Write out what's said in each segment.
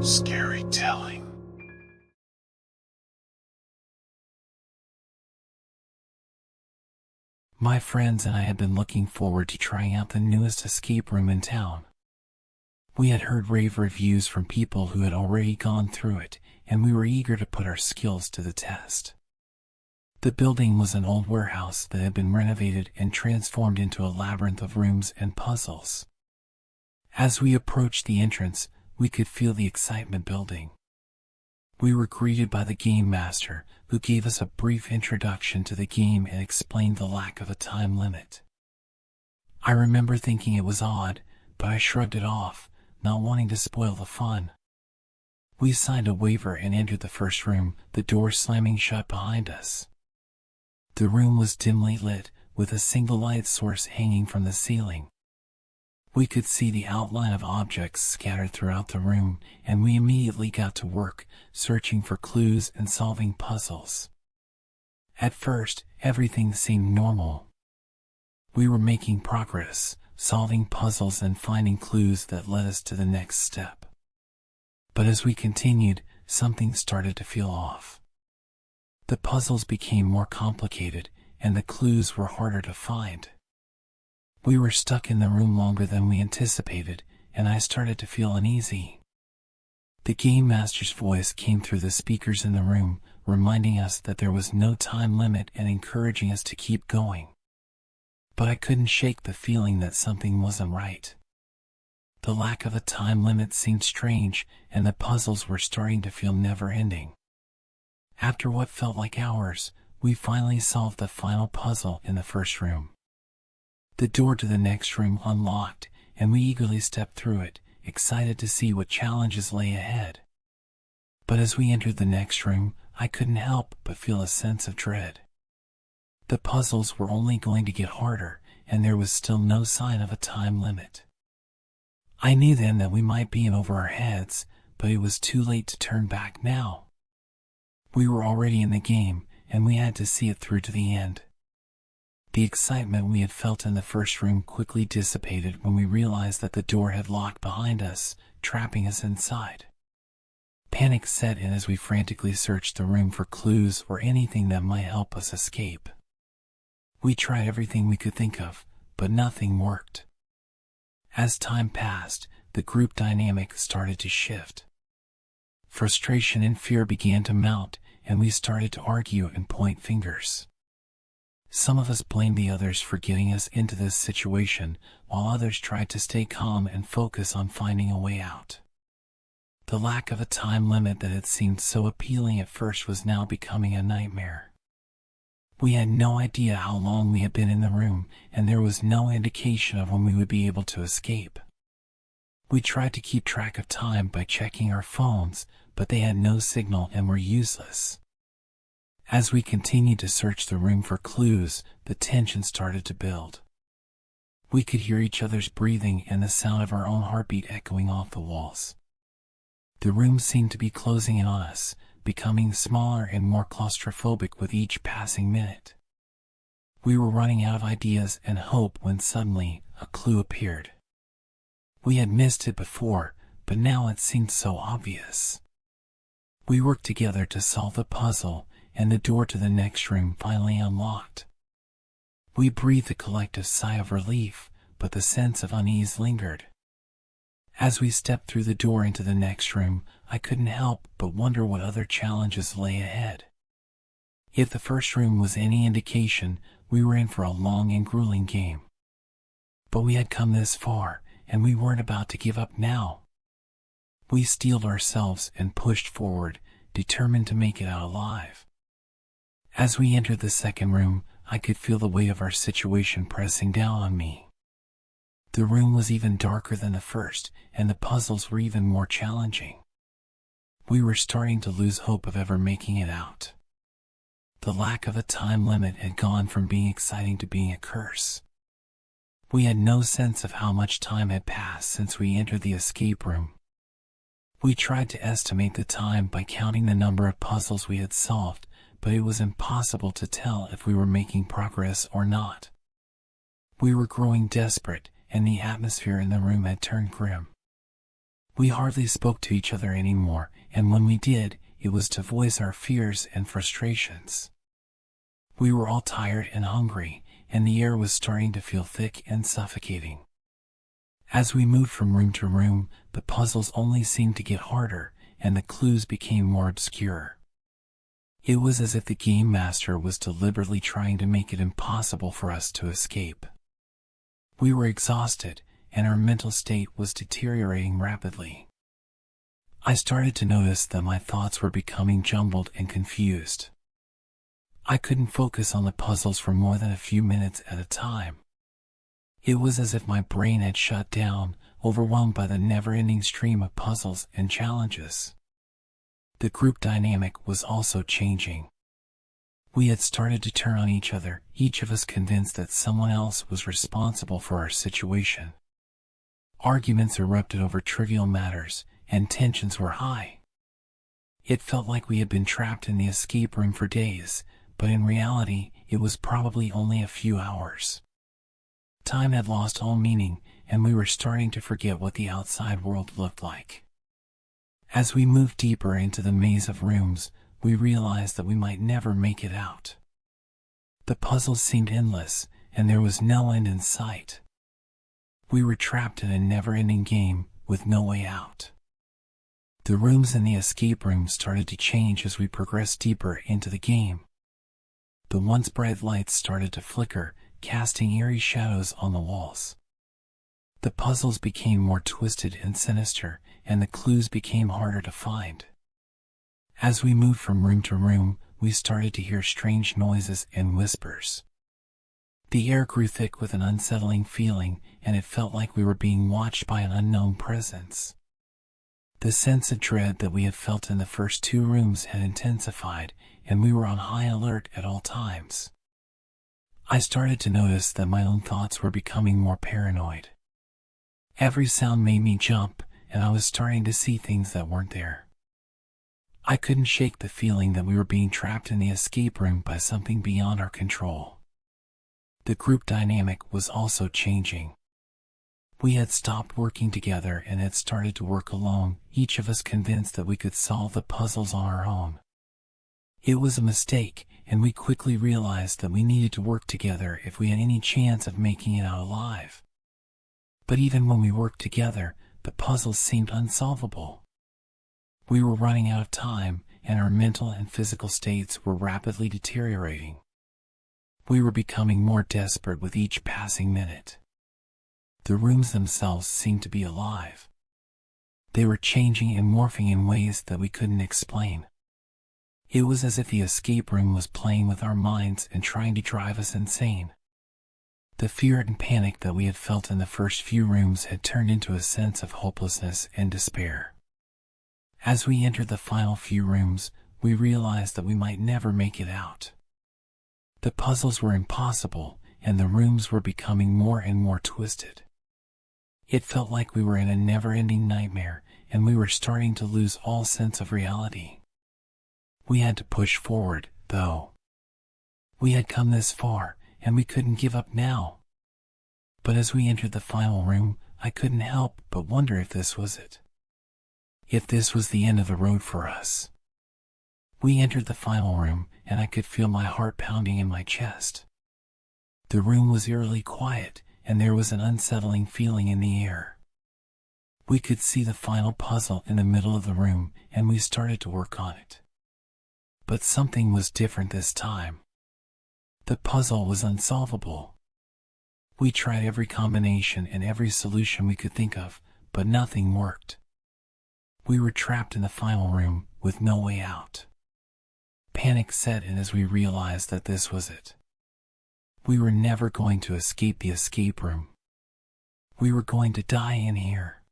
Scary telling. My friends and I had been looking forward to trying out the newest escape room in town. We had heard rave reviews from people who had already gone through it, and we were eager to put our skills to the test. The building was an old warehouse that had been renovated and transformed into a labyrinth of rooms and puzzles. As we approached the entrance, we could feel the excitement building. We were greeted by the game master, who gave us a brief introduction to the game and explained the lack of a time limit. I remember thinking it was odd, but I shrugged it off, not wanting to spoil the fun. We signed a waiver and entered the first room, the door slamming shut behind us. The room was dimly lit, with a single light source hanging from the ceiling. We could see the outline of objects scattered throughout the room, and we immediately got to work, searching for clues and solving puzzles. At first, everything seemed normal. We were making progress, solving puzzles and finding clues that led us to the next step. But as we continued, something started to feel off. The puzzles became more complicated, and the clues were harder to find. We were stuck in the room longer than we anticipated, and I started to feel uneasy. The game master's voice came through the speakers in the room, reminding us that there was no time limit and encouraging us to keep going. But I couldn't shake the feeling that something wasn't right. The lack of a time limit seemed strange, and the puzzles were starting to feel never-ending. After what felt like hours, we finally solved the final puzzle in the first room. The door to the next room unlocked, and we eagerly stepped through it, excited to see what challenges lay ahead. But as we entered the next room, I couldn't help but feel a sense of dread. The puzzles were only going to get harder, and there was still no sign of a time limit. I knew then that we might be in over our heads, but it was too late to turn back now. We were already in the game, and we had to see it through to the end. The excitement we had felt in the first room quickly dissipated when we realized that the door had locked behind us, trapping us inside. Panic set in as we frantically searched the room for clues or anything that might help us escape. We tried everything we could think of, but nothing worked. As time passed, the group dynamic started to shift. Frustration and fear began to mount, and we started to argue and point fingers. Some of us blamed the others for getting us into this situation, while others tried to stay calm and focus on finding a way out. The lack of a time limit that had seemed so appealing at first was now becoming a nightmare. We had no idea how long we had been in the room, and there was no indication of when we would be able to escape. We tried to keep track of time by checking our phones, but they had no signal and were useless. As we continued to search the room for clues, the tension started to build. We could hear each other's breathing and the sound of our own heartbeat echoing off the walls. The room seemed to be closing in on us, becoming smaller and more claustrophobic with each passing minute. We were running out of ideas and hope when suddenly a clue appeared. We had missed it before, but now it seemed so obvious. We worked together to solve the puzzle, and the door to the next room finally unlocked. We breathed a collective sigh of relief, but the sense of unease lingered. As we stepped through the door into the next room, I couldn't help but wonder what other challenges lay ahead. If the first room was any indication, we were in for a long and grueling game. But we had come this far, and we weren't about to give up now. We steeled ourselves and pushed forward, determined to make it out alive. As we entered the second room, I could feel the weight of our situation pressing down on me. The room was even darker than the first, and the puzzles were even more challenging. We were starting to lose hope of ever making it out. The lack of a time limit had gone from being exciting to being a curse. We had no sense of how much time had passed since we entered the escape room. We tried to estimate the time by counting the number of puzzles we had solved, but it was impossible to tell if we were making progress or not. We were growing desperate, and the atmosphere in the room had turned grim. We hardly spoke to each other anymore, and when we did, it was to voice our fears and frustrations. We were all tired and hungry, and the air was starting to feel thick and suffocating. As we moved from room to room, the puzzles only seemed to get harder, and the clues became more obscure. It was as if the game master was deliberately trying to make it impossible for us to escape. We were exhausted, and our mental state was deteriorating rapidly. I started to notice that my thoughts were becoming jumbled and confused. I couldn't focus on the puzzles for more than a few minutes at a time. It was as if my brain had shut down, overwhelmed by the never-ending stream of puzzles and challenges. The group dynamic was also changing. We had started to turn on each other, each of us convinced that someone else was responsible for our situation. Arguments erupted over trivial matters, and tensions were high. It felt like we had been trapped in the escape room for days, but in reality, it was probably only a few hours. Time had lost all meaning, and we were starting to forget what the outside world looked like. As we moved deeper into the maze of rooms, we realized that we might never make it out. The puzzles seemed endless, and there was no end in sight. We were trapped in a never-ending game, with no way out. The rooms in the escape room started to change as we progressed deeper into the game. The once bright lights started to flicker, casting eerie shadows on the walls. The puzzles became more twisted and sinister, and the clues became harder to find. As we moved from room to room, we started to hear strange noises and whispers. The air grew thick with an unsettling feeling, and it felt like we were being watched by an unknown presence. The sense of dread that we had felt in the first two rooms had intensified, and we were on high alert at all times. I started to notice that my own thoughts were becoming more paranoid. Every sound made me jump, and I was starting to see things that weren't there. I couldn't shake the feeling that we were being trapped in the escape room by something beyond our control. The group dynamic was also changing. We had stopped working together and had started to work alone, each of us convinced that we could solve the puzzles on our own. It was a mistake, and we quickly realized that we needed to work together if we had any chance of making it out alive. But even when we worked together, the puzzles seemed unsolvable. We were running out of time, and our mental and physical states were rapidly deteriorating. We were becoming more desperate with each passing minute. The rooms themselves seemed to be alive. They were changing and morphing in ways that we couldn't explain. It was as if the escape room was playing with our minds and trying to drive us insane. The fear and panic that we had felt in the first few rooms had turned into a sense of hopelessness and despair. As we entered the final few rooms, we realized that we might never make it out. The puzzles were impossible, and the rooms were becoming more and more twisted. It felt like we were in a never-ending nightmare, and we were starting to lose all sense of reality. We had to push forward, though. We had come this far, and we couldn't give up now. But as we entered the final room, I couldn't help but wonder if this was it. If this was the end of the road for us. We entered the final room, and I could feel my heart pounding in my chest. The room was eerily quiet, and there was an unsettling feeling in the air. We could see the final puzzle in the middle of the room, and we started to work on it. But something was different this time. The puzzle was unsolvable. We tried every combination and every solution we could think of, but nothing worked. We were trapped in the final room, with no way out. Panic set in as we realized that this was it. We were never going to escape the escape room. We were going to die in here.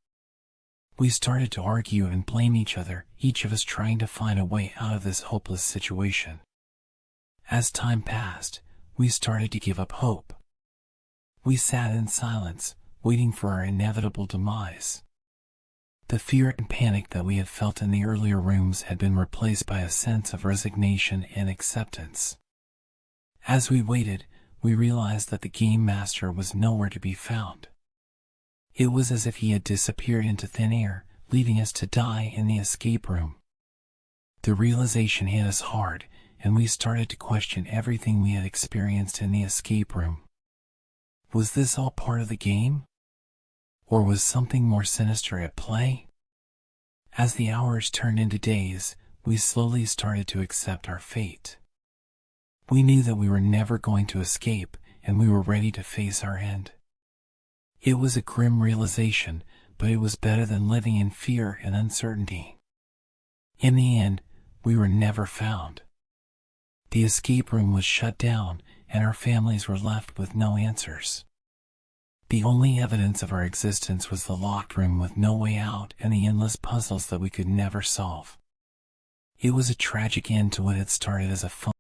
We started to argue and blame each other, each of us trying to find a way out of this hopeless situation. As time passed, we started to give up hope. We sat in silence, waiting for our inevitable demise. The fear and panic that we had felt in the earlier rooms had been replaced by a sense of resignation and acceptance. As we waited, we realized that the game master was nowhere to be found. It was as if he had disappeared into thin air, leaving us to die in the escape room. The realization hit us hard, and we started to question everything we had experienced in the escape room. Was this all part of the game? Or was something more sinister at play? As the hours turned into days, we slowly started to accept our fate. We knew that we were never going to escape, and we were ready to face our end. It was a grim realization, but it was better than living in fear and uncertainty. In the end, we were never found. The escape room was shut down, and our families were left with no answers. The only evidence of our existence was the locked room with no way out and the endless puzzles that we could never solve. It was a tragic end to what had started as a fun